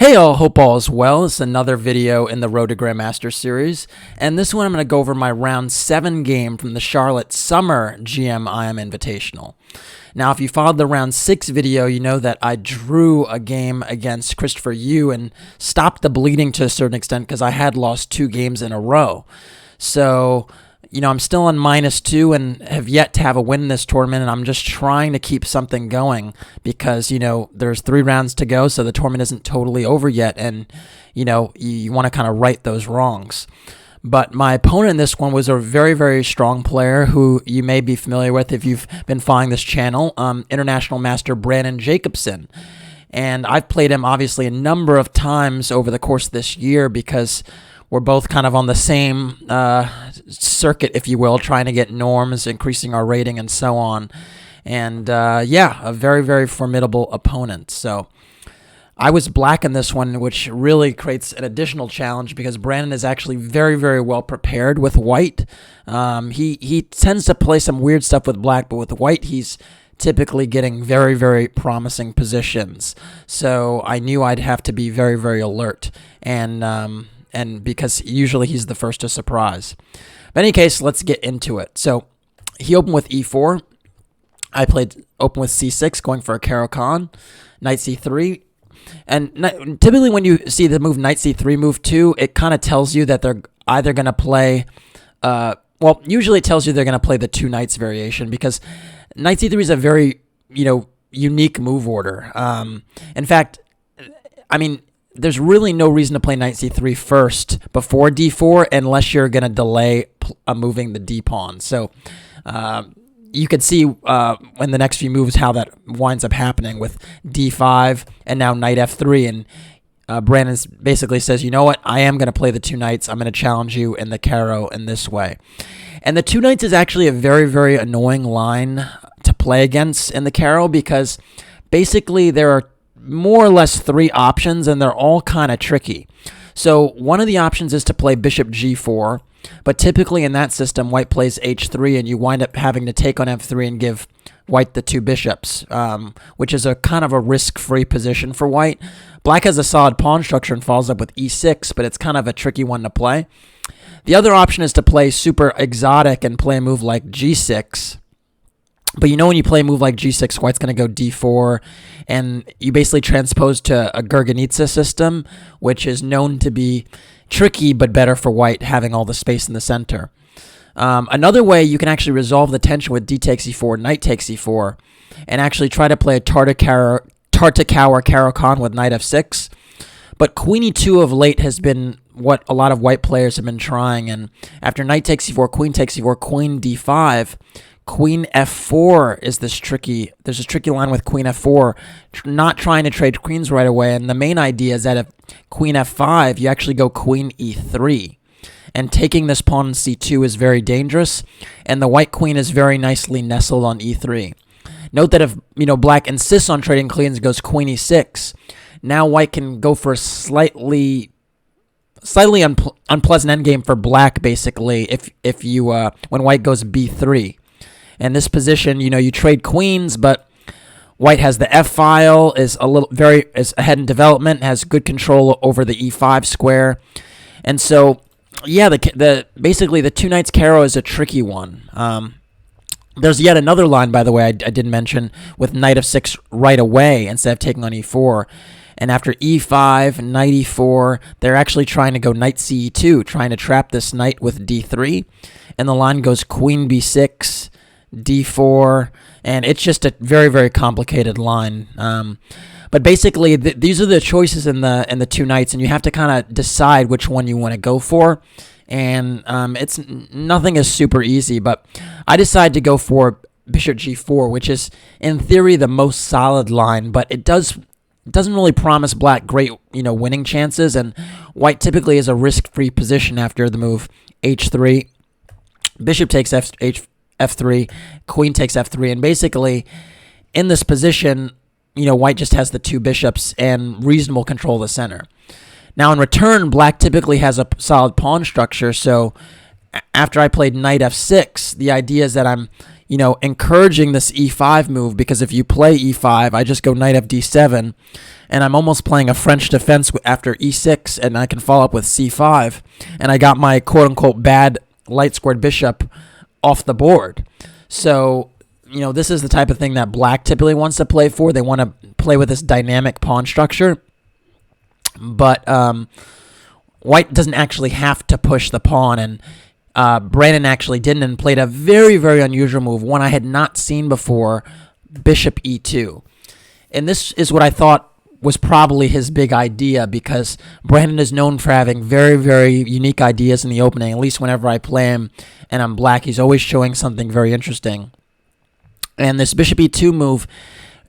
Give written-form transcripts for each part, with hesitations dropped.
Hey all, hope all is well. It's another video in the Road to Grandmaster series, and this one I'm going to go over my round 7 game from the Charlotte Summer GM Invitational. Now, if you followed the round 6 video, you know that I drew a game against Christopher Yu and stopped the bleeding to a certain extent because I had lost 2 games in a row. So, I'm still on -2 and have yet to have a win in this tournament, and I'm just trying to keep something going because, there's 3 rounds to go, so the tournament isn't totally over yet, and, you want to kind of right those wrongs. But my opponent in this one was a very, very strong player who you may be familiar with if you've been following this channel, International Master Jacobson. And I've played him, obviously, a number of times over the course of this year because we're both kind of on the same circuit, if you will, trying to get norms, increasing our rating, and so on. And, a very, very formidable opponent. So I was black in this one, which really creates an additional challenge because Brandon is actually very, very well prepared with white. He tends to play some weird stuff with black, but with white, he's typically getting very, very promising positions. So I knew I'd have to be very, very alert. And because usually he's the first to surprise. But in any case, let's get into it. So he opened with e4. I open with c6, going for a Karo-Kan. Knight c3. And typically when you see the move knight c3, move 2, it kind of tells you that they're either going to play... usually it tells you they're going to play the 2 knights variation because knight c3 is a very, unique move order. In fact, there's really no reason to play knight c3 first before d4 unless you're going to delay moving the d pawn. So you could see in the next few moves how that winds up happening with d5 and now knight f3. And Brandon basically says, you know what, I am going to play the 2 knights. I'm going to challenge you in the Karo in this way. And the 2 knights is actually a very, very annoying line to play against in the Karo because basically there are more or less 3 options, and they're all kind of tricky. So one of the options is to play bishop g4, but typically in that system, white plays h3, and you wind up having to take on f3 and give white the 2 bishops, which is a kind of a risk-free position for white. Black has a solid pawn structure and follows up with e6, but it's kind of a tricky one to play. The other option is to play super exotic and play a move like g6. But when you play a move like g6, white's going to go d4, and you basically transpose to a Gurganitsa system, which is known to be tricky but better for white, having all the space in the center. Another way you can actually resolve the tension with d takes e4, knight takes e4, and actually try to play a Tartakower Karo-Kan with knight f6. But queen e2 of late has been what a lot of white players have been trying, and after knight takes e4, queen d5, queen f4 is there's this tricky line with queen f4, not trying to trade queens right away, and the main idea is that if queen f5, you actually go queen e3, and taking this pawn in c2 is very dangerous, and the white queen is very nicely nestled on e3. Note that if, black insists on trading queens and goes queen e6, now white can go for a slightly unpleasant endgame for black, basically, if you when white goes b3. In this position, you trade queens, but white has the f-file, is ahead in development, has good control over the e5 square. And so, basically the 2 knights Karo is a tricky one. There's yet another line, by the way, I didn't mention, with knight f6 right away instead of taking on e4. And after e5, knight e4, they're actually trying to go knight ce2, trying to trap this knight with d3. And the line goes queen b6, d4, and it's just a very, very complicated line. But basically, these are the choices in the 2 knights, and you have to kind of decide which one you want to go for. And nothing is super easy, but I decided to go for bishop g4, which is in theory the most solid line, but it doesn't really promise black great winning chances, and white typically is a risk-free position after the move h3. Bishop takes f3, queen takes f3, and basically in this position, white just has the 2 bishops and reasonable control of the center. Now in return, black typically has a solid pawn structure, so after I played knight f6, the idea is that I'm, encouraging this e5 move, because if you play e5, I just go knight of d7, and I'm almost playing a French defense after e6, and I can follow up with c5, and I got my quote-unquote bad light-squared bishop off the board. So, this is the type of thing that black typically wants to play for. They want to play with this dynamic pawn structure, but white doesn't actually have to push the pawn, and Brandon actually didn't, and played a very, very unusual move, one I had not seen before, bishop e2. And this is what I thought was probably his big idea, because Brandon is known for having very, very unique ideas in the opening. At least whenever I play him and I'm black, he's always showing something very interesting. And this bishop e2 move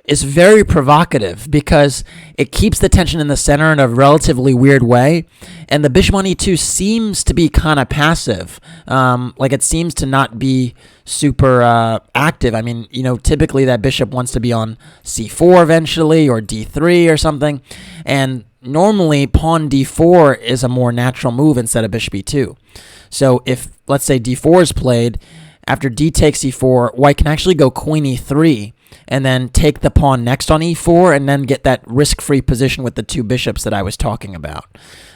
is very provocative because it keeps the tension in the center in a relatively weird way, and the bishop on e2 seems to be kind of passive. Like, it seems to not be super active. I mean, typically that bishop wants to be on c4 eventually, or d3 or something, and normally pawn d4 is a more natural move instead of bishop e2. So if, let's say, d4 is played, after d takes e4, white can actually go queen e3, and then take the pawn next on e4, and then get that risk-free position with the two bishops that I was talking about.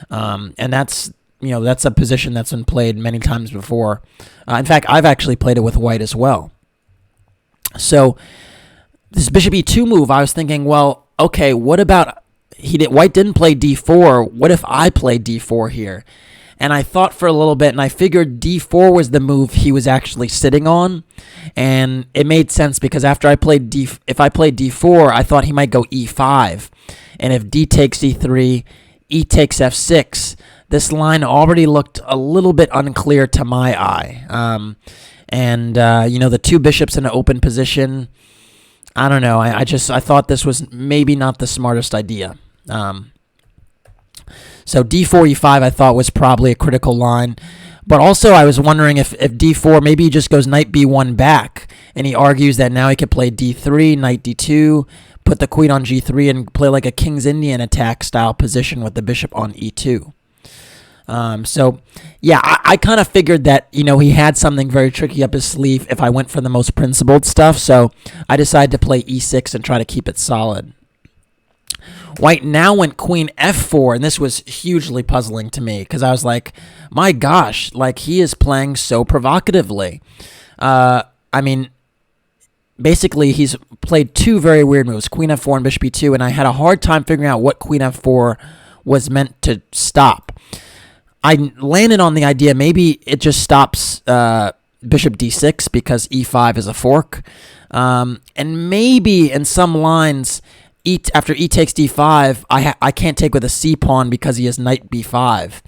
And that's a position that's been played many times before. In fact, I've actually played it with white as well. So this bishop e2 move, I was thinking, well, okay, what about white didn't play d4? What if I play d4 here? And I thought for a little bit, and I figured d4 was the move he was actually sitting on, and it made sense because after I played if I played d4, I thought he might go e5, and if d takes e3, e takes f6, this line already looked a little bit unclear to my eye. The two bishops in an open position, I don't know. I thought this was maybe not the smartest idea. So d4, e5 I thought was probably a critical line. But also I was wondering if d4, maybe he just goes knight b1 back, and he argues that now he could play d3, knight d2, put the queen on g3, and play like a King's Indian attack style position with the bishop on e2. I kind of figured that, he had something very tricky up his sleeve if I went for the most principled stuff. So I decided to play e6 and try to keep it solid. White now went queen f4, and this was hugely puzzling to me because I was like, my gosh, like, he is playing so provocatively. Basically, he's played two very weird moves, queen f4 and bishop e2, and I had a hard time figuring out what queen f4 was meant to stop. I landed on the idea maybe it just stops bishop d6 because e5 is a fork, and maybe in some lines, after e takes d5, I can't take with a c pawn because he has knight b5.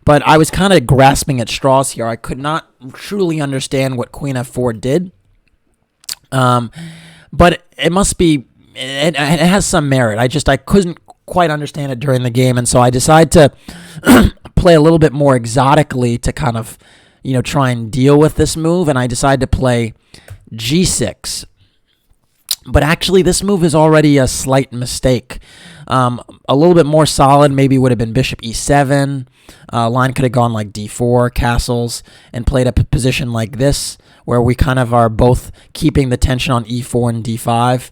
But I was kind of grasping at straws here. I could not truly understand what queen f4 did. But it must be, it has some merit. I couldn't quite understand it during the game, and so I decided to play a little bit more exotically to kind of, try and deal with this move, and I decided to play g6. But actually, this move is already a slight mistake. A little bit more solid maybe would have been bishop e7. Line could have gone like d4, castles, and played a position like this, where we kind of are both keeping the tension on e4 and d5.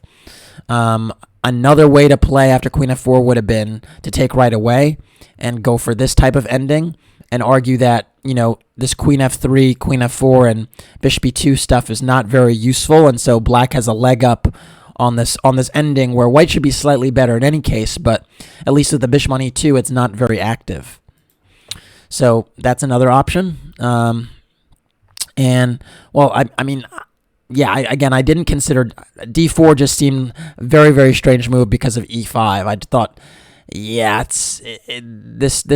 Another way to play after queen f4 would have been to take right away and go for this type of ending and argue that, this queen f3, queen f4, and bishop e2 stuff is not very useful, and so black has a leg up on this ending where white should be slightly better in any case, but at least with the bishop on e2, it's not very active. So that's another option. I didn't consider d4. Just seemed a very, very strange move because of e5. I thought, this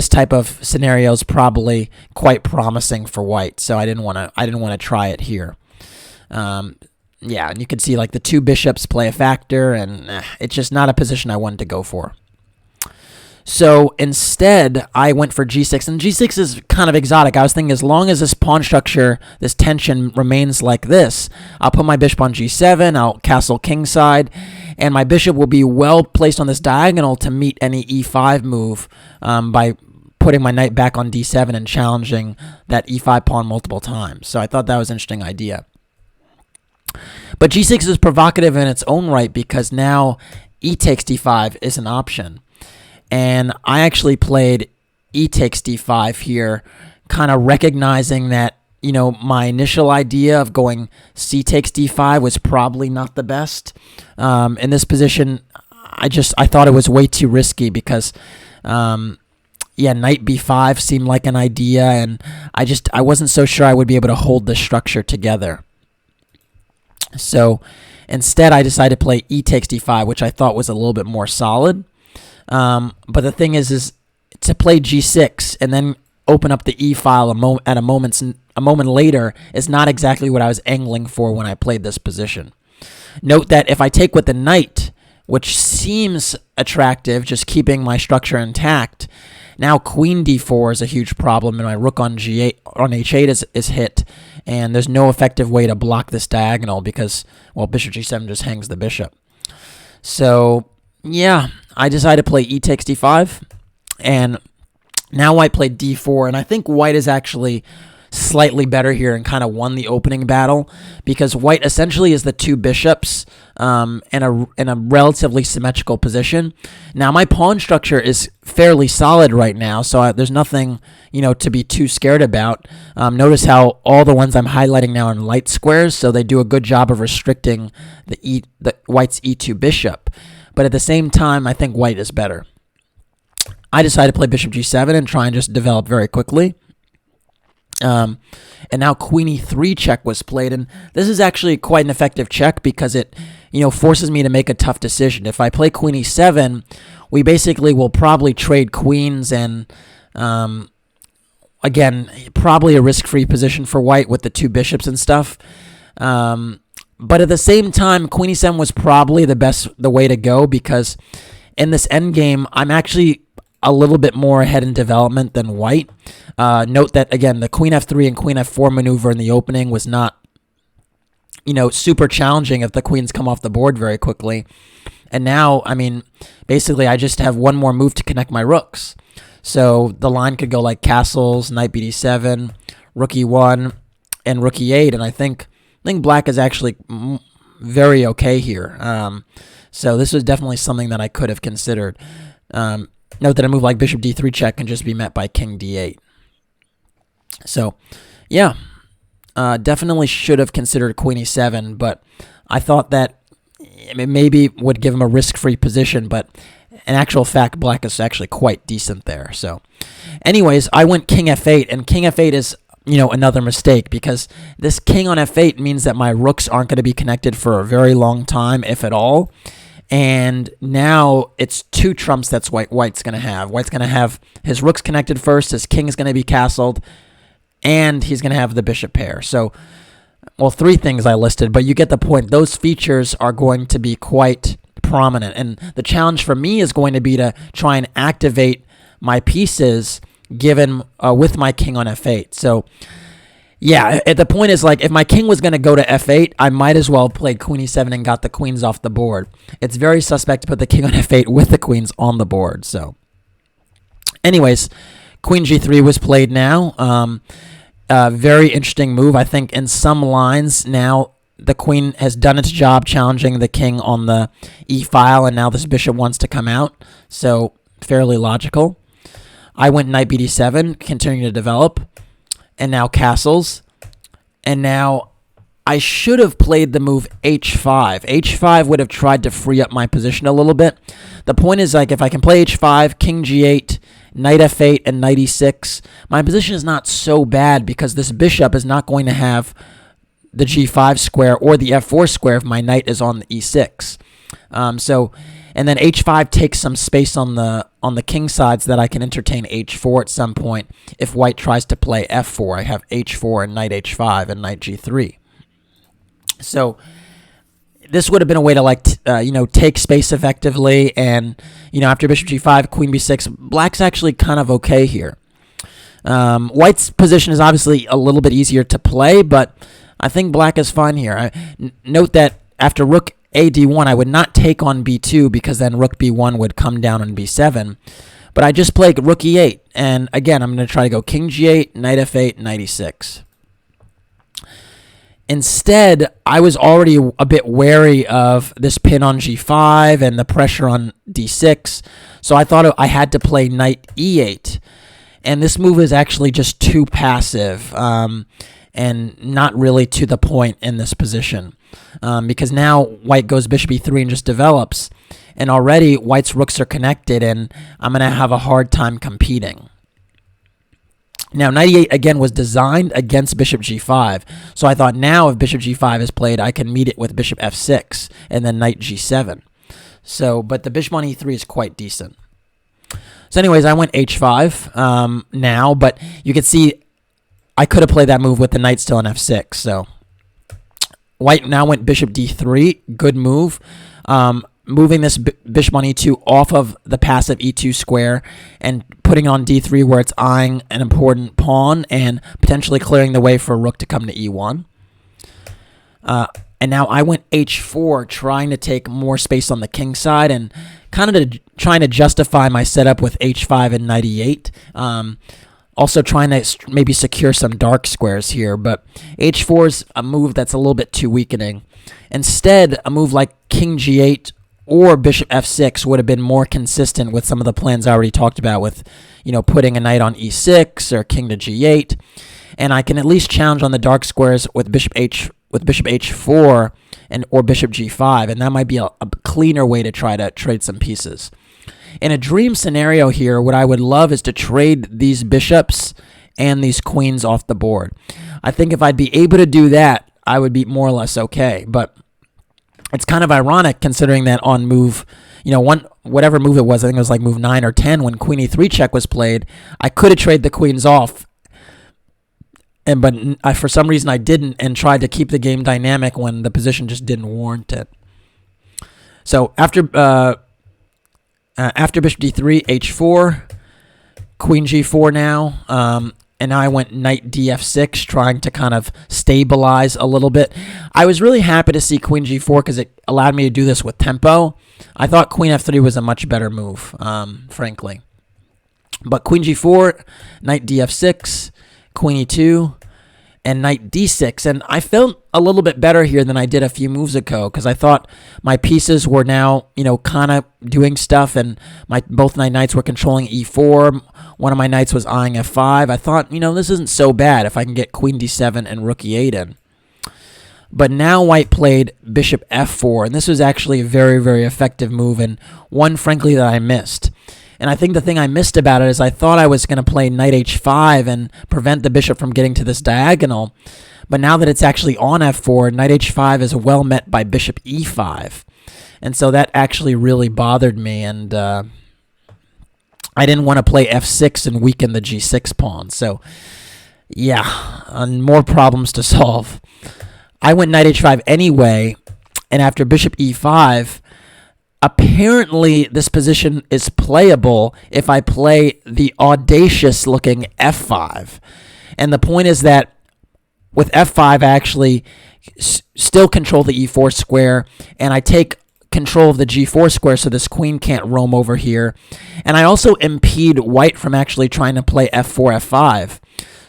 type of scenario is probably quite promising for white, so I didn't want to try it here. And you can see like the two bishops play a factor, and it's just not a position I wanted to go for. So instead, I went for g6, and g6 is kind of exotic. I was thinking as long as this pawn structure, this tension remains like this, I'll put my bishop on g7, I'll castle kingside, and my bishop will be well placed on this diagonal to meet any e5 move by putting my knight back on d7 and challenging that e5 pawn multiple times. So I thought that was an interesting idea. But g6 is provocative in its own right because now e takes d5 is an option. And I actually played e takes d5 here, kind of recognizing that, my initial idea of going c takes d5 was probably not the best. In this position, I thought it was way too risky because, knight b5 seemed like an idea, and I wasn't so sure I would be able to hold the structure together. So instead, I decided to play e takes d5, which I thought was a little bit more solid. But the thing is to play g6 and then open up the e file a moment later is not exactly what I was angling for when I played this position. Note that if I take with the knight, which seems attractive, just keeping my structure intact, now queen d4 is a huge problem, and my rook on g8 on h8 is hit, and there's no effective way to block this diagonal because, well, bishop g7 just hangs the bishop. So yeah, I decided to play e takes d5, and now white played d4, and I think white is actually slightly better here and kind of won the opening battle because white essentially is the two bishops in a relatively symmetrical position. Now my pawn structure is fairly solid right now, so there's nothing to be too scared about. Notice how all the ones I'm highlighting now are in light squares, so they do a good job of restricting the white's e2 bishop. But at the same time, I think white is better. I decided to play bishop g7 and try and just develop very quickly. And now queen e3 check was played, and this is actually quite an effective check because it, forces me to make a tough decision. If I play queen e7, we basically will probably trade queens, and again, probably a risk-free position for white with the two bishops and stuff. But at the same time, queen e7 was probably the way to go because in this endgame, I'm actually a little bit more ahead in development than white. Note that, again, the queen f3 and queen f4 maneuver in the opening was not, super challenging if the queens come off the board very quickly. And now, basically I just have one more move to connect my rooks. So the line could go like castles, knight bd7, rook e1, and rook e8, and I think black is actually very okay here. So this was definitely something that I could have considered. Note that a move like bishop d3 check can just be met by king d8. So, yeah, definitely should have considered queen e7, but I thought that it maybe would give him a risk-free position, but in actual fact, black is actually quite decent there. So, anyways, I went king f8, and king f8 is, another mistake because this king on f8 means that my rooks aren't going to be connected for a very long time, if at all. And now it's two trumps that's white's going to have. White's going to have his rooks connected first, his king is going to be castled, and he's going to have the bishop pair. So, well, three things I listed, but you get the point. Those features are going to be quite prominent. And the challenge for me is going to be to try and activate my pieces given with my king on f8. So, yeah, the point is, like, if my king was going to go to f8, I might as well have played queen e7 and got the queens off the board. It's very suspect to put the king on f8 with the queens on the board. So, anyways, queen g3 was played now. Very interesting move. I think in some lines now the queen has done its job challenging the king on the e file, and now this bishop wants to come out. So, fairly logical. I went knight bd7, continuing to develop. And now castles, and now I should have played the move h5. h5 would have tried to free up my position a little bit. The point is, like, if I can play h5, king g8, knight f8, and knight e6, my position is not so bad because this bishop is not going to have the g5 square or the f4 square if my knight is on the e6. And then h5 takes some space on the king side so that I can entertain h4 at some point. If white tries to play f4, I have h4 and knight h5 and knight g3. So this would have been a way to take space effectively. And after bishop g5, queen b6, black's actually kind of okay here. White's position is obviously a little bit easier to play, but I think black is fine here. Note that after rook a d1, I would not take on b2 because then rook b1 would come down on b7. But I just played rook e8. And again, I'm going to try to go king g8, knight f8, knight e6. Instead, I was already a bit wary of this pin on g5 and the pressure on d6, so I thought I had to play knight e8. And this move is actually just too passive and not really to the point in this position. Because now white goes bishop e3 and just develops. And already white's rooks are connected, and I'm going to have a hard time competing. Now, knight e8, again, was designed against bishop g5. So I thought now if bishop g5 is played, I can meet it with bishop f6 and then knight g7. So, but the bishop on e3 is quite decent. So anyways, I went h5 now, but you can see I could have played that move with the knight still on f6. So white now went bishop d3, good move. Moving this bishop on e2 off of the passive e2 square and putting on d3 where it's eyeing an important pawn and potentially clearing the way for a rook to come to e1. And now I went h4, trying to take more space on the king side and kind of trying to justify my setup with h5 and knight e8. Also trying to maybe secure some dark squares here, but h4 is a move that's a little bit too weakening. Instead, a move like king g8 or bishop f6 would have been more consistent with some of the plans I already talked about with, putting a knight on e6 or king to g8. And I can at least challenge on the dark squares with bishop h4 or bishop g5, and that might be a cleaner way to try to trade some pieces. In a dream scenario here, what I would love is to trade these bishops and these queens off the board. I think if I'd be able to do that, I would be more or less okay, but it's kind of ironic considering that on move, whatever move it was, I think it was like move 9 or 10 when queen e3 check was played, I could have traded the queens off, but for some reason I didn't and tried to keep the game dynamic when the position just didn't warrant it. So after bishop d3, h4, queen g4 now, and now I went knight df6, trying to kind of stabilize a little bit. I was really happy to see queen g4 because it allowed me to do this with tempo. I thought queen f3 was a much better move, frankly. But queen g4, knight df6, queen e2, and knight d6. And I felt a little bit better here than I did a few moves ago because I thought my pieces were now, kind of doing stuff, and both my knights were controlling e4. One of my knights was eyeing f5. I thought, this isn't so bad if I can get queen d7 and rook e8 in. But now white played bishop f4, and this was actually a very, very effective move, and one, frankly, that I missed. And I think the thing I missed about it is I thought I was going to play knight h5 and prevent the bishop from getting to this diagonal. But now that it's actually on f4, knight h5 is well met by bishop e5. And so that actually really bothered me, and I didn't want to play f6 and weaken the g6 pawn. So, yeah, more problems to solve. I went knight h5 anyway, and after bishop e5, apparently this position is playable if I play the audacious-looking f5. And the point is that with f5, I actually still control the e4 square, and I take control of the g4 square so this queen can't roam over here. And I also impede white from actually trying to play f4, f5.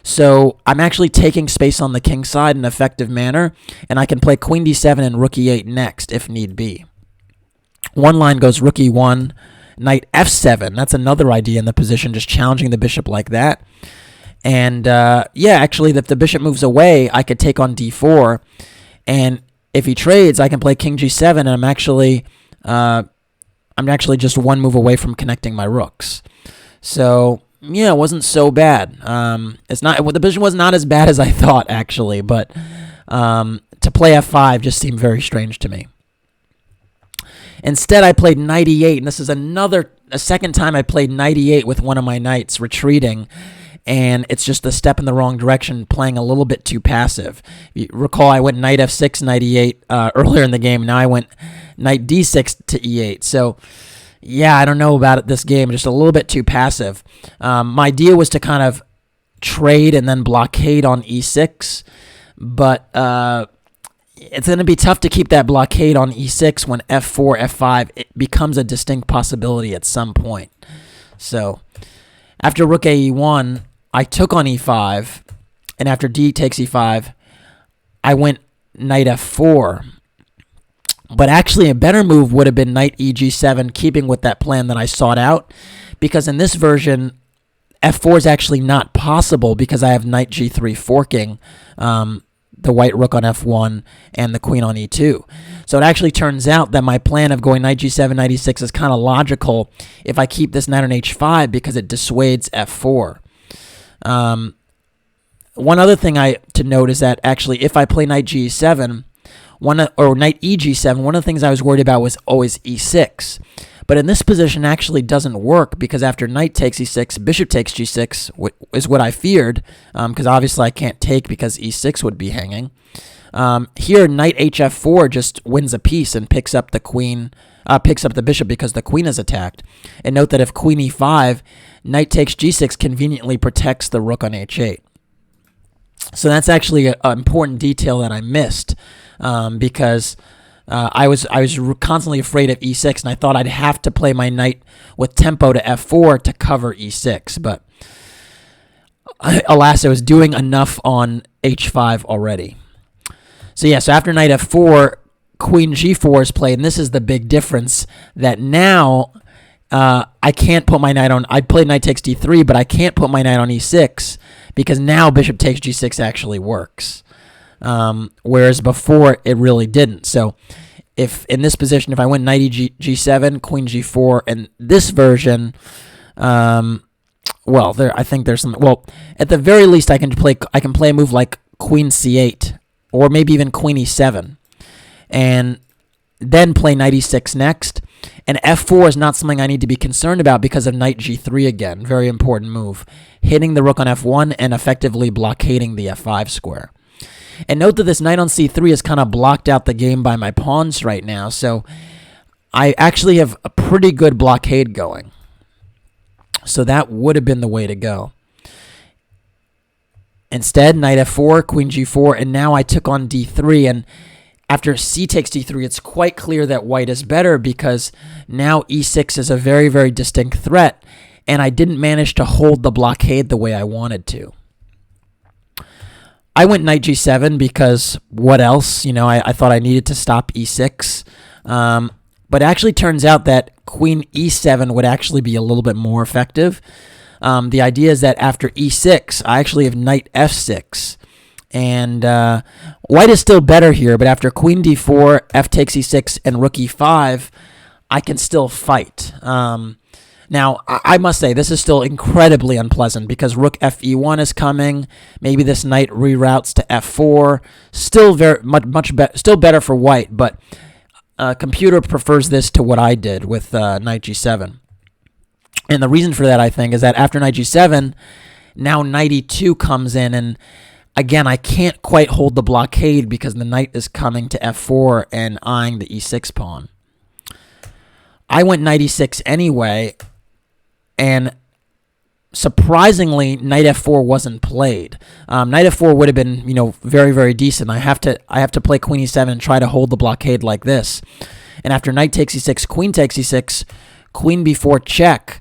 So I'm actually taking space on the king side in an effective manner, and I can play queen d7 and rook e8 next if need be. One line goes rook e1, knight f7. That's another idea in the position, just challenging the bishop like that. And actually, if the bishop moves away, I could take on d4, and if he trades, I can play king g7, and I'm actually just one move away from connecting my rooks. So yeah, it wasn't so bad. The position was not as bad as I thought, actually, but to play f5 just seemed very strange to me. Instead, I played knight e8, and this is a second time I played knight e8 with one of my knights retreating, and it's just a step in the wrong direction, playing a little bit too passive. You recall I went knight f6, knight e8 earlier in the game. Now I went knight d6 to e8. So, yeah, I don't know about it this game. Just a little bit too passive. My idea was to kind of trade and then blockade on e6, but it's going to be tough to keep that blockade on e6 when f4, f5 it becomes a distinct possibility at some point. So after rook e1, I took on e5, and after d takes e5, I went knight f4. But actually a better move would have been knight eg7, keeping with that plan that I sought out, because in this version, f4 is actually not possible because I have knight g3 forking the white rook on f1 and the queen on e2. So it actually turns out that my plan of going knight g7, knight e6 is kind of logical if I keep this knight on h5 because it dissuades f4. One other thing to note is that actually if I play knight g7, or knight eg7, one of the things I was worried about was always e6. But in this position actually doesn't work because after knight takes e6, bishop takes g6 is what I feared, because obviously I can't take because e6 would be hanging. Here, knight hf4 just wins a piece and picks up the queen, picks up the bishop because the queen is attacked. And note that if queen e5, knight takes g6 conveniently protects the rook on h8. So that's actually an important detail that I missed, because I was constantly afraid of e6, and I thought I'd have to play my knight with tempo to f4 to cover e6. But alas, I was doing enough on h5 already. So yeah, so after knight f4, queen g4 is played, and this is the big difference, that now I can't put my knight on. I played knight takes d3, but I can't put my knight on e6 because now bishop takes g6 actually works. Whereas before it really didn't. So if in this position, if I went knight g7, queen g4, and this version, well, I think there's some. Well, at the very least, I can play a move like queen c8, or maybe even queen e7, and then play knight e6 next. And f4 is not something I need to be concerned about because of knight g3 again. Very important move, hitting the rook on f1 and effectively blockading the f5 square. And note that this knight on c3 has kind of blocked out the game by my pawns right now, so I actually have a pretty good blockade going. So that would have been the way to go. Instead, knight f4, queen g4, and now I took on d3, and after c takes d3, it's quite clear that white is better because now e6 is a very, very distinct threat, and I didn't manage to hold the blockade the way I wanted to. I went knight g7 because what else? You know, I thought I needed to stop e6. But it actually turns out that queen e7 would actually be a little bit more effective. The idea is that after e6, I actually have knight f6. And white is still better here, but after queen d4, f takes e6, and rook e5, I can still fight. Now, I must say, this is still incredibly unpleasant because rook fe1 is coming. Maybe this knight reroutes to f4. Still still better for white, but computer prefers this to what I did with knight g7. And the reason for that, I think, is that after knight g7, now knight e2 comes in, and again, I can't quite hold the blockade because the knight is coming to f4 and eyeing the e6 pawn. I went knight e6 anyway, and surprisingly, knight f4 wasn't played. Knight f4 would have been, very, very decent. I have to play queen e7 and try to hold the blockade like this. And after knight takes e6, queen takes e6, queen b4 check,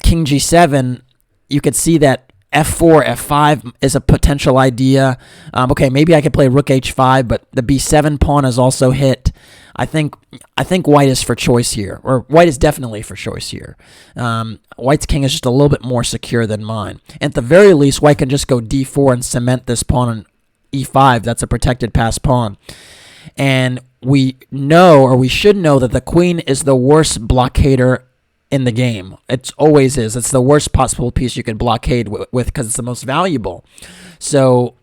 king g7, you could see that f4, f5 is a potential idea. Okay, maybe I could play rook h5, but the b7 pawn is also hit. I think white is for choice here, or white is definitely for choice here. White's king is just a little bit more secure than mine. At the very least, white can just go d4 and cement this pawn on e5. That's a protected pass pawn. And we know, or we should know, that the queen is the worst blockader in the game. It always is. It's the worst possible piece you can blockade with because it's the most valuable. So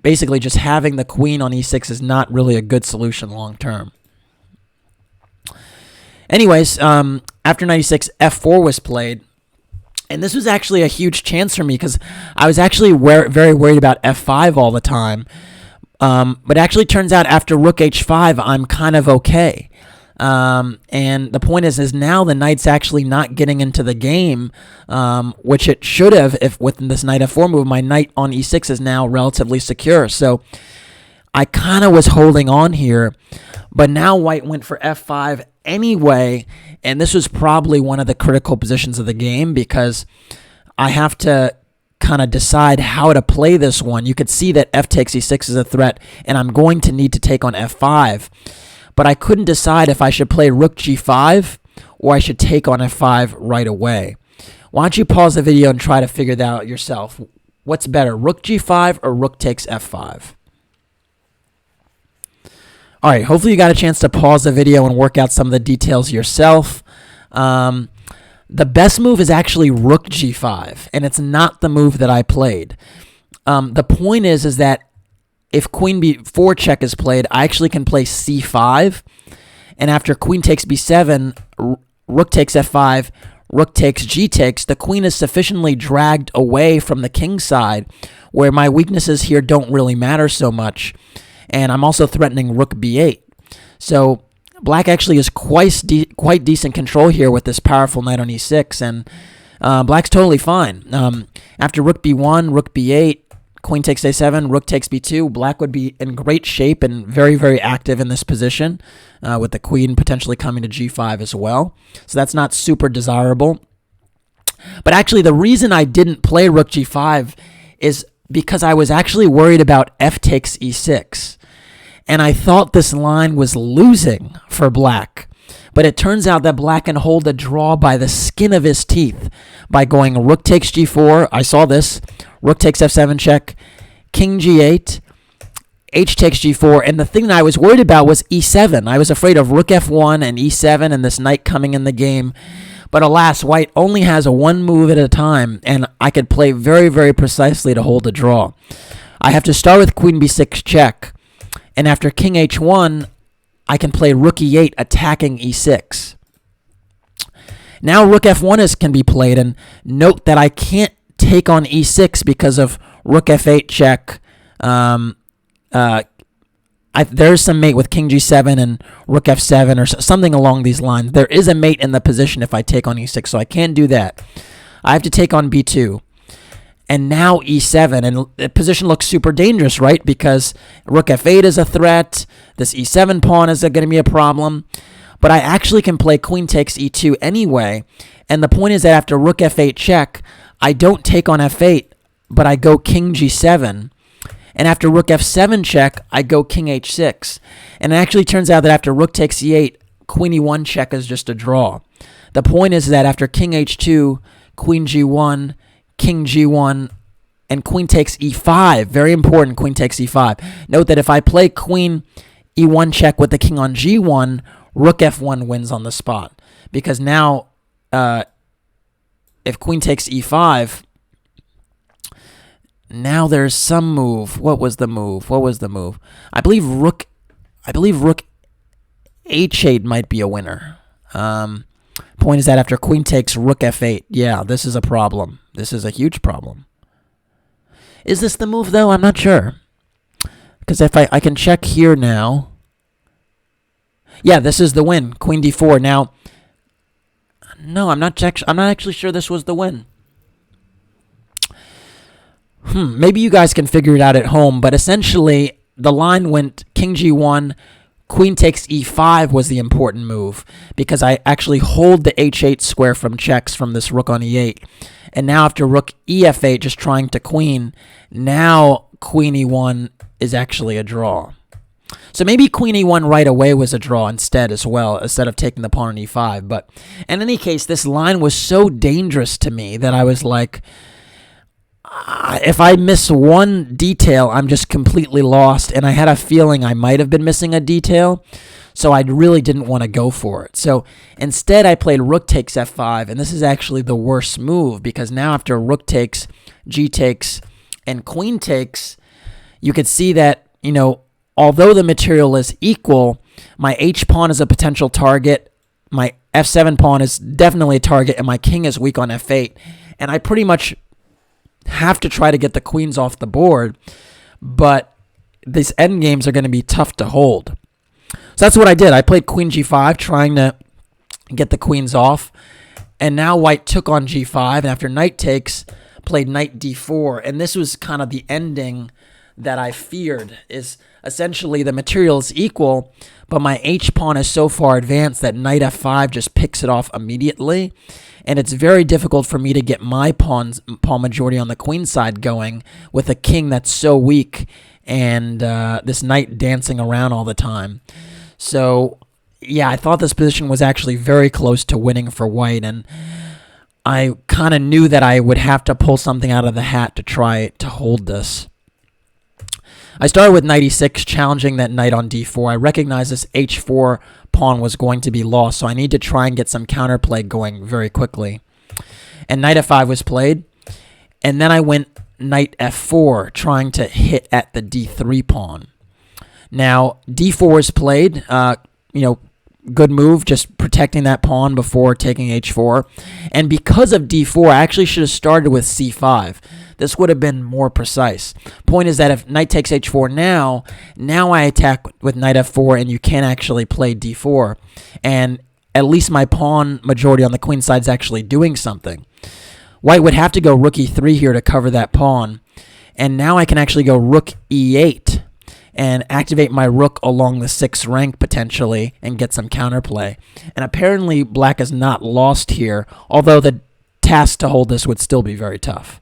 basically just having the queen on e6 is not really a good solution long term. Anyways, after knight e6, f4 was played. And this was actually a huge chance for me because I was actually very worried about f5 all the time. But it actually turns out after rook h5, I'm kind of okay. And the point is now the knight's actually not getting into the game, which it should have if with this knight f4 move. My knight on e6 is now relatively secure. So I kind of was holding on here, but now white went for f5 anyway, and this was probably one of the critical positions of the game because I have to kind of decide how to play this one. You could see that f takes e6 is a threat, and I'm going to need to take on f5. But I couldn't decide if I should play rook g5 or I should take on f5 right away. Why don't you pause the video and try to figure that out yourself? What's better, rook g5 or rook takes f5? All right, hopefully you got a chance to pause the video and work out some of the details yourself. The best move is actually rook g5, and it's not the move that I played. The point is that if queen b4 check is played, I actually can play c5, and after queen takes b7, rook takes f5, rook takes g takes, the queen is sufficiently dragged away from the king side where my weaknesses here don't really matter so much, and I'm also threatening rook b8. So black actually is quite decent control here with this powerful knight on e6, and black's totally fine. After rook b1, rook b8, queen takes a7, rook takes b2, black would be in great shape and very, very active in this position, with the queen potentially coming to g5 as well. So that's not super desirable. But actually, the reason I didn't play rook g5 is because I was actually worried about f takes e6. And I thought this line was losing for black. But it turns out that black can hold a draw by the skin of his teeth by going rook takes g4. I saw this. Rook takes f7 check, king g8, h takes g4, and the thing that I was worried about was e7. I was afraid of rook f1 and e7 and this knight coming in the game. But alas, white only has a one move at a time, and I could play very, very precisely to hold a draw. I have to start with queen b6 check, and after king h1, I can play rook e8 attacking e6. Now rook f1 can be played, and note that I can't take on e6 because of rook f8 check. There's some mate with king g7 and rook f7 or something along these lines. There is a mate in the position if I take on e6, so I can't do that. I have to take on b2. And now e7, and the position looks super dangerous, right? Because rook f8 is a threat. This e7 pawn is going to be a problem. But I actually can play queen takes e2 anyway. And the point is that after rook f8 check, I don't take on f8, but I go king g7. And after rook f7 check, I go king h6. And it actually turns out that after rook takes e8, queen e1 check is just a draw. The point is that after king h2, queen g1, king g1, and queen takes e5, very important, queen takes e5. Note that if I play queen e1 check with the king on g1, rook f1 wins on the spot. Because now, if queen takes e5, now there's some move. What was the move? I believe rook h8 might be a winner. Point is that after queen takes rook f8, yeah, this is a problem. This is a huge problem. Is this the move, though? I'm not sure. Because if I can check here now. Yeah, this is the win. Queen d4. Now, no, I'm not actually sure this was the win. Maybe you guys can figure it out at home, but essentially the line went king g1, queen takes e5 was the important move because I actually hold the h8 square from checks from this rook on e8. And now after rook ef8 just trying to queen, now queen e1 is actually a draw. So maybe queen e1 right away was a draw instead as well, instead of taking the pawn on e5. But in any case, this line was so dangerous to me that I was like, if I miss one detail, I'm just completely lost. And I had a feeling I might have been missing a detail, so I really didn't want to go for it. So instead, I played rook takes f5, and this is actually the worst move because now after rook takes, g takes, and queen takes, you could see that, you know, although the material is equal, my h pawn is a potential target, my f7 pawn is definitely a target, and my king is weak on f8. And I pretty much have to try to get the queens off the board, but these endgames are going to be tough to hold. So that's what I did. I played queen g5, trying to get the queens off, and now white took on g5, and after knight takes, played knight d4, and this was kind of the ending that I feared, is essentially the material is equal, but my h pawn is so far advanced that knight f5 just picks it off immediately. and it's very difficult for me to get my pawn majority on the queen side going with a king that's so weak and this knight dancing around all the time. So yeah, I thought this position was actually very close to winning for white, and I kind of knew that I would have to pull something out of the hat to try to hold this. I started with knight e6, challenging that knight on d4. I recognized this h4 pawn was going to be lost, so I need to try and get some counterplay going very quickly. And knight f5 was played, and then I went knight f4, trying to hit at the d3 pawn. Now, d4 is played, good move, just protecting that pawn before taking h4. And because of d4, I actually should have started with c5. This would have been more precise. Point is that if knight takes h4 now I attack with knight f4, and you can't actually play d4. And at least my pawn majority on the queen side is actually doing something. White would have to go rook e3 here to cover that pawn. And now I can actually go rook e8 and activate my rook along the 6th rank potentially and get some counterplay. And apparently black is not lost here, although the task to hold this would still be very tough.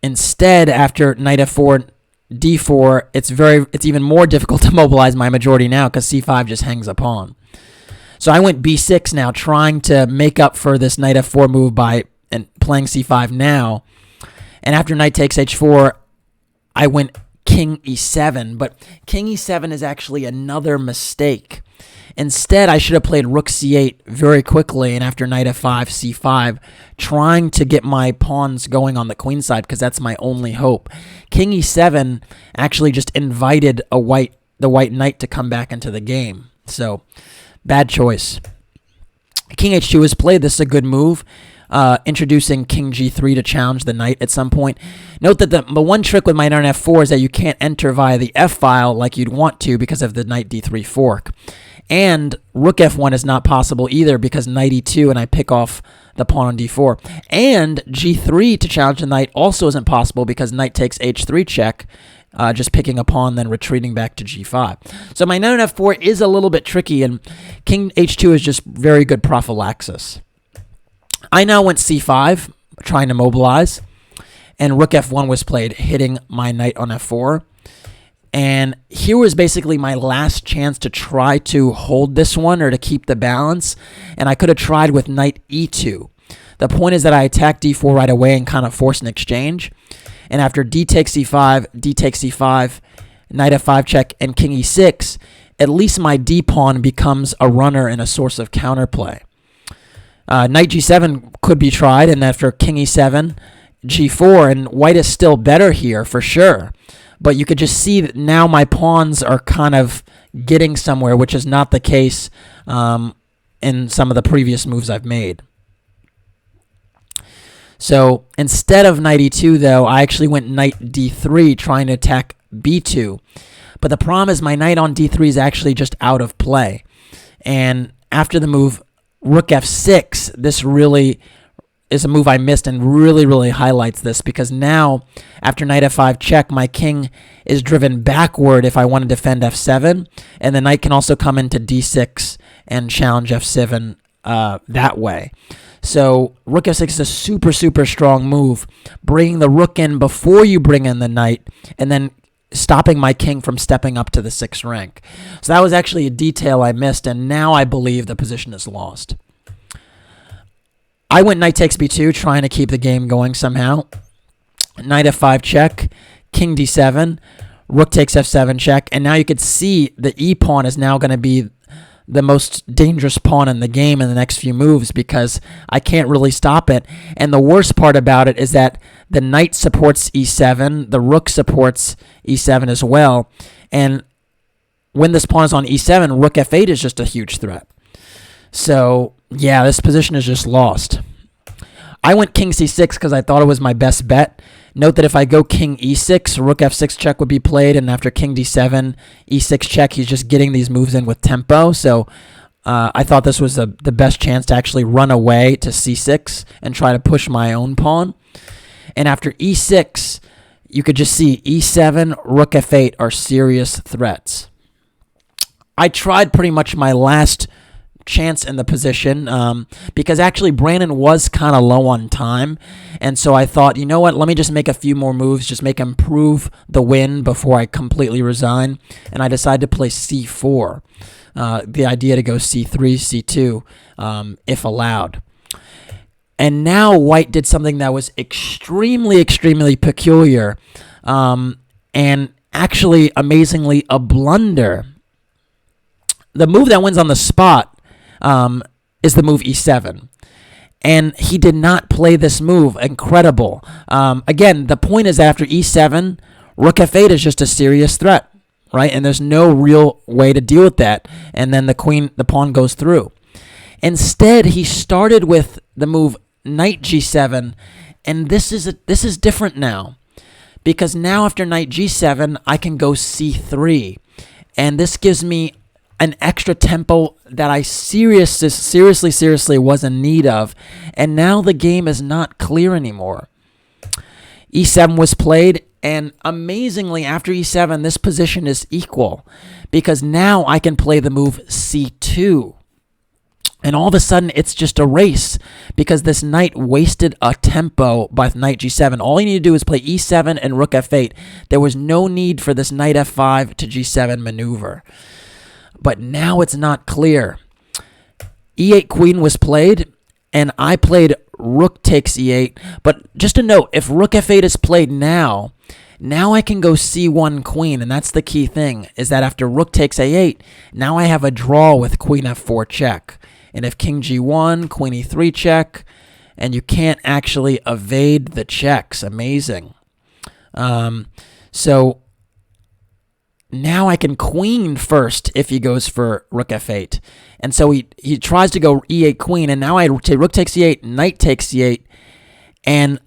Instead, after knight f4, d4, it's even more difficult to mobilize my majority now because c5 just hangs a pawn. So I went b6 now, trying to make up for this knight f4 move by playing c5 now. And after knight takes h4, I went king e7, but king e7 is actually another mistake. Instead, I should have played rook c8 very quickly, and after knight f5, c5, trying to get my pawns going on the queen side because that's my only hope. King e7 actually just invited the white knight to come back into the game. So, bad choice. King h2 is played. This is a good move. Introducing king g3 to challenge the knight at some point. Note that the one trick with my knight on f4 is that you can't enter via the f file like you'd want to because of the knight d3 fork. And rook f1 is not possible either because knight e2 and I pick off the pawn on d4. And g3 to challenge the knight also isn't possible because knight takes h3 check, just picking a pawn, then retreating back to g5. So my knight on f4 is a little bit tricky, and king h2 is just very good prophylaxis. I now went c5, trying to mobilize, and rook f1 was played, hitting my knight on f4. And here was basically my last chance to try to hold this one or to keep the balance, and I could have tried with knight e2. The point is that I attacked d4 right away and kind of forced an exchange. And after d takes c5, knight f5 check, and king e6, at least my d pawn becomes a runner and a source of counterplay. Knight g7 could be tried, and after king e7, g4, and white is still better here for sure. But you could just see that now my pawns are kind of getting somewhere, which is not the case in some of the previous moves I've made. So instead of knight e2, though, I actually went knight d3, trying to attack b2. But the problem is my knight on d3 is actually just out of play. And after the move rook f6, this really is a move I missed and really highlights this, because now after knight f5 check, my king is driven backward if I want to defend f7, and the knight can also come into d6 and challenge f7 that way. So rook f6 is a super strong move, bringing the rook in before you bring in the knight, and then stopping my king from stepping up to the 6th rank. So that was actually a detail I missed, and now I believe the position is lost. I went knight takes b2, trying to keep the game going somehow. Knight f5 check, king d7, rook takes f7 check, and now you could see the e pawn is now going to be the most dangerous pawn in the game in the next few moves because I can't really stop it. And the worst part about it is that the knight supports e7, the rook supports e7 as well, and when this pawn is on e7, rook f8 is just a huge threat. So yeah, this position is just lost. I went king c6 because I thought it was my best bet. Note that if I go king e6, rook f6 check would be played, and after king d7, e6 check, he's just getting these moves in with tempo. So I thought this was the best chance to actually run away to c6 and try to push my own pawn. And after e6, you could just see e7, rook f8 are serious threats. I tried pretty much my last chance in the position because actually Brandon was kind of low on time. And so I thought, you know what, let me just make a few more moves, just make him prove the win before I completely resign. And I decided to play c4. The idea to go c3, c2, if allowed. And now white did something that was extremely, extremely peculiar, and actually, amazingly, a blunder. The move that wins on the spot is the move e7. And he did not play this move. Incredible. Again, the point is that after e7, rook f8 is just a serious threat, right? And there's no real way to deal with that. And then the pawn goes through. Instead, he started with the move knight g7, and this is different now. Because now after knight g7, I can go c3. And this gives me an extra tempo that I seriously was in need of. And now the game is not clear anymore. e7 was played, and amazingly, after e7, this position is equal. Because now I can play the move c2. And all of a sudden, it's just a race because this knight wasted a tempo by knight g7. All you need to do is play e7 and rook f8. There was no need for this knight f5 to g7 maneuver. But now it's not clear. e8 queen was played, and I played rook takes e8. But just a note, if rook f8 is played now I can go c1 queen, and that's the key thing, is that after rook takes a8, now I have a draw with queen f4 check. And if king g1, queen e3 check, and you can't actually evade the checks. Amazing. So now I can queen first if he goes for rook f8. And so he tries to go e8 queen, and now I take rook takes e8, knight takes c8, and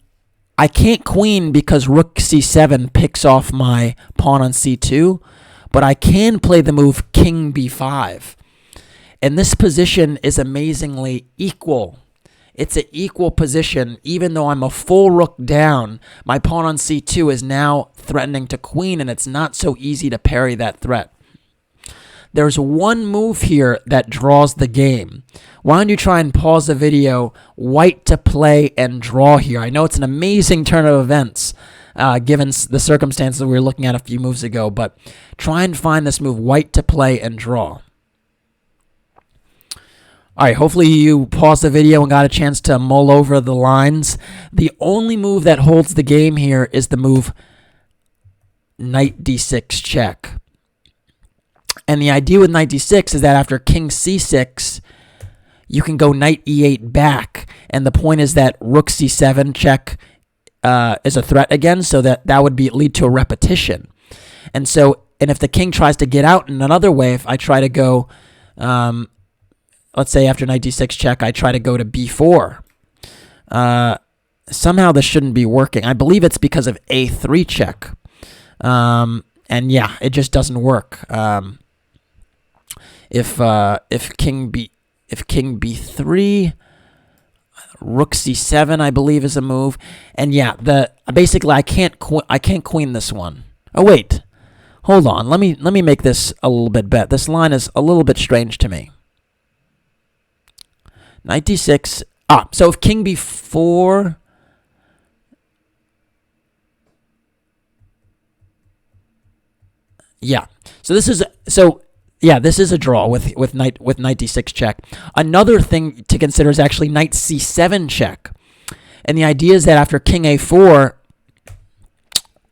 I can't queen because rook c7 picks off my pawn on c2, but I can play the move king b5. And this position is amazingly equal. It's an equal position. Even though I'm a full rook down, my pawn on c2 is now threatening to queen, and it's not so easy to parry that threat. There's one move here that draws the game. Why don't you try and pause the video, white to play and draw here. I know it's an amazing turn of events, given the circumstances we were looking at a few moves ago, but try and find this move, white to play and draw. All right, hopefully you paused the video and got a chance to mull over the lines. The only move that holds the game here is the move knight d6 check. And the idea with knight d6 is that after king c6, you can go knight e8 back. And the point is that rook c7 check is a threat again, so that would lead to a repetition. And if the king tries to get out in another way, if I try to go... let's say after knight d6 check, I try to go to b4. Somehow this shouldn't be working. I believe it's because of a3 check. And yeah, it just doesn't work. If king b3, rook c7, I believe is a move. And yeah, basically I can't queen this one. Oh wait, hold on. Let me make this a little bit better. This line is a little bit strange to me. Knight d6. So if king b4... Yeah. This is a draw with knight d6 check. Another thing to consider is actually knight c7 check. And the idea is that after king a4,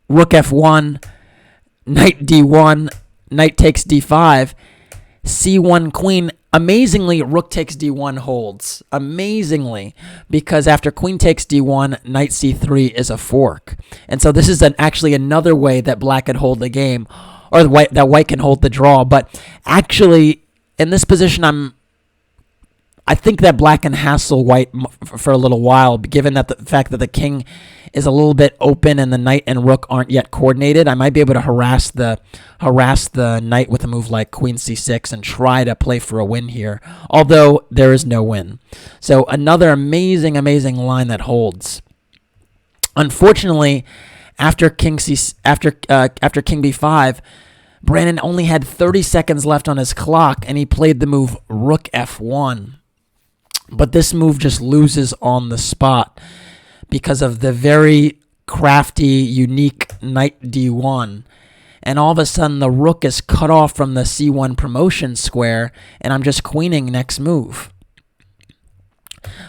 rook f1, knight d1, knight takes d5, c1 queen. Amazingly, rook takes d1 holds. Amazingly, because after queen takes d1, knight c3 is a fork. And so this is actually another way that black could hold the game, or that white can hold the draw. But actually, in this position, I think that black can hassle white for a little while, given that the fact that the king is a little bit open and the knight and rook aren't yet coordinated. I might be able to harass the knight with a move like queen c6 and try to play for a win here, although there is no win. So another amazing line that holds. Unfortunately, after king b5, Brandon only had 30 seconds left on his clock, and he played the move Rook F1. But this move just loses on the spot because of the very crafty, unique Knight D1. And all of a sudden, the rook is cut off from the C1 promotion square, and I'm just queening next move.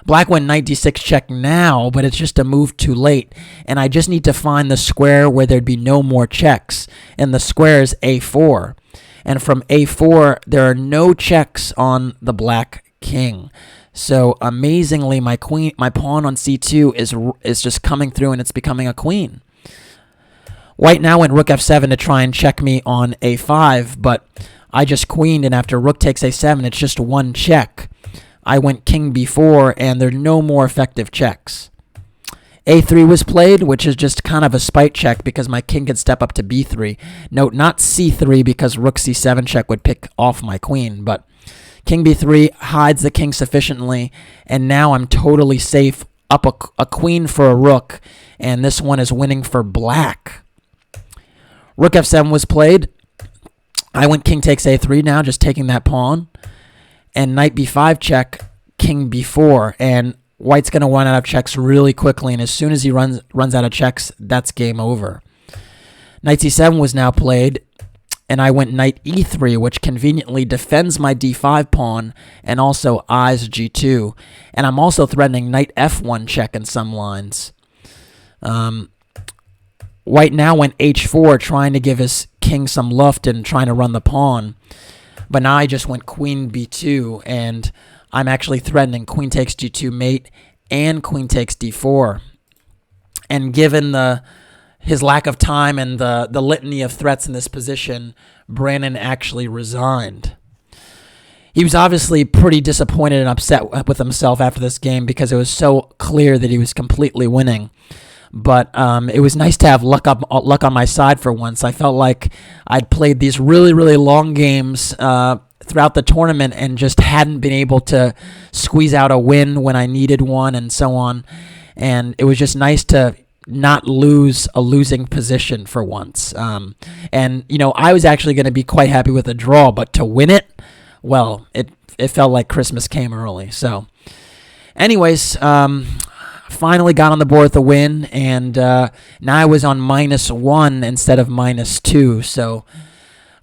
Black went Knight D6 check now, but it's just a move too late, and I just need to find the square where there'd be no more checks, and the square is A4. And from A4, there are no checks on the black king. So amazingly, my pawn on C2 is just coming through, and it's becoming a queen. White now went Rook F7 to try and check me on A5, but I just queened, and after Rook takes A7, it's just one check. I went King B4, and there are no more effective checks. A3 was played, which is just kind of a spite check because my king could step up to B3. Note, not C3 because Rook C7 check would pick off my queen, but King B3 hides the king sufficiently, and now I'm totally safe up a queen for a rook, and this one is winning for black. Rook F7 was played. I went King takes A3 now, just taking that pawn. And Knight B5 check, King B4. And White's going to run out of checks really quickly, and as soon as he runs out of checks, that's game over. Knight C7 was now played, and I went Knight E3, which conveniently defends my D5 pawn and also eyes G2. And I'm also threatening Knight F1 check in some lines. White now went H4, trying to give his king some luft and trying to run the pawn. But now I just went Queen B2, and I'm actually threatening Queen takes G2 mate and Queen takes D4. And given his lack of time and the litany of threats in this position, Brandon actually resigned. He was obviously pretty disappointed and upset with himself after this game because it was so clear that he was completely winning. But it was nice to have luck on my side for once. I felt like I'd played these really, really long games throughout the tournament and just hadn't been able to squeeze out a win when I needed one and so on. And it was just nice to not lose a losing position for once. And, you know, I was actually going to be quite happy with a draw, but to win it, well, it felt like Christmas came early. So, anyways, finally got on the board with a win, and now I was on -1 instead of -2, so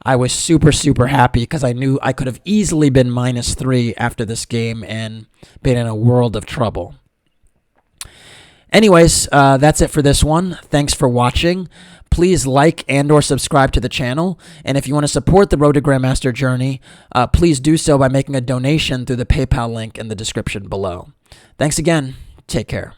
I was super, super happy because I knew I could have easily been -3 after this game and been in a world of trouble. Anyways, that's it for this one. Thanks for watching. Please like and or subscribe to the channel, and if you want to support the Road to Grandmaster journey, please do so by making a donation through the PayPal link in the description below. Thanks again. Take care.